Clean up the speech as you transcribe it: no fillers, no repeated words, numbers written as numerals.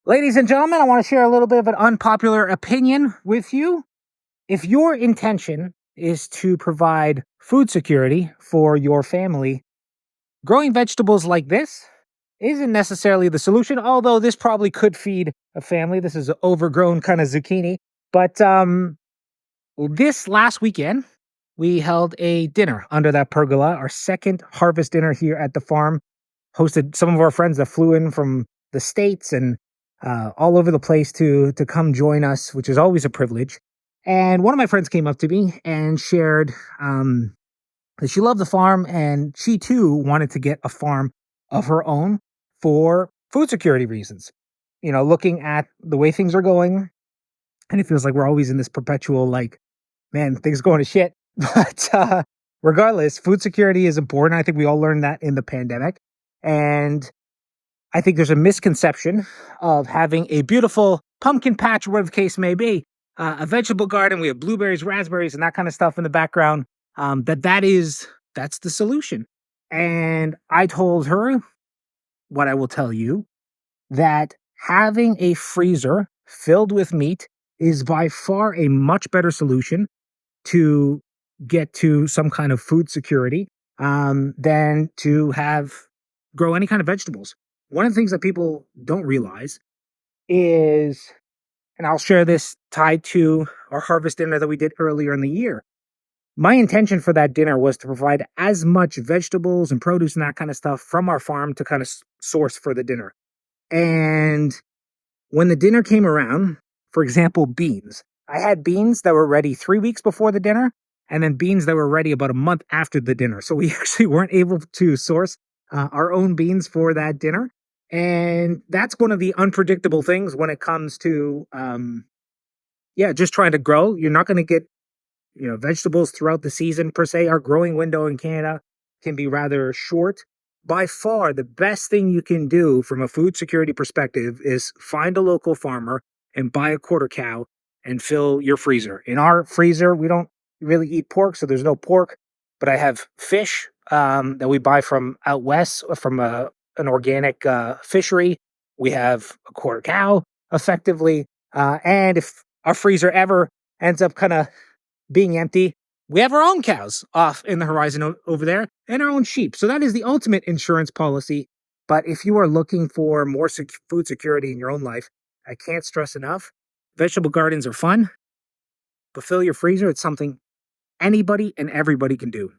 Ladies and gentlemen, I want to share a little bit of an unpopular opinion with you. If your intention is to provide food security for your family, growing vegetables like this isn't necessarily the solution, although this probably could feed a family. This is an overgrown kind of zucchini. But this last weekend, we held a dinner under that pergola, our second harvest dinner here at the farm. Hosted some of our friends that flew in from the States and all over the place to come join us, which is always a privilege. And one of my friends came up to me and shared that she loved the farm and she too wanted to get a farm of her own for food security reasons. You know, looking at the way things are going, and it feels like we're always in this perpetual, like, man, things going to shit. But regardless, food security is important. I think we all learned that in the pandemic. And I think there's a misconception of having a beautiful pumpkin patch, whatever the case may be, a vegetable garden. We have blueberries, raspberries, and that kind of stuff in the background. That's the solution. And I told her what I will tell you, that having a freezer filled with meat is by far a much better solution to get to some kind of food security than to grow any kind of vegetables. One of the things that people don't realize is, and I'll share this tied to our harvest dinner that we did earlier in the year. My intention for that dinner was to provide as much vegetables and produce and that kind of stuff from our farm to kind of source for the dinner. And when the dinner came around, for example, beans, I had beans that were ready 3 weeks before the dinner, and then beans that were ready about a month after the dinner. So we actually weren't able to source our own beans for that dinner. And that's one of the unpredictable things when it comes to, just trying to grow. You're not going to get, vegetables throughout the season per se. Our growing window in Canada can be rather short. By far, the best thing you can do from a food security perspective is find a local farmer and buy a quarter cow and fill your freezer. In our freezer, we don't really eat pork, so there's no pork, but I have fish that we buy from out west from an organic fishery. We have a quarter cow, effectively. And if our freezer ever ends up kind of being empty, we have our own cows off in the horizon over there and our own sheep. So that is the ultimate insurance policy. But if you are looking for more food security in your own life, I can't stress enough. Vegetable gardens are fun, but fill your freezer. It's something anybody and everybody can do.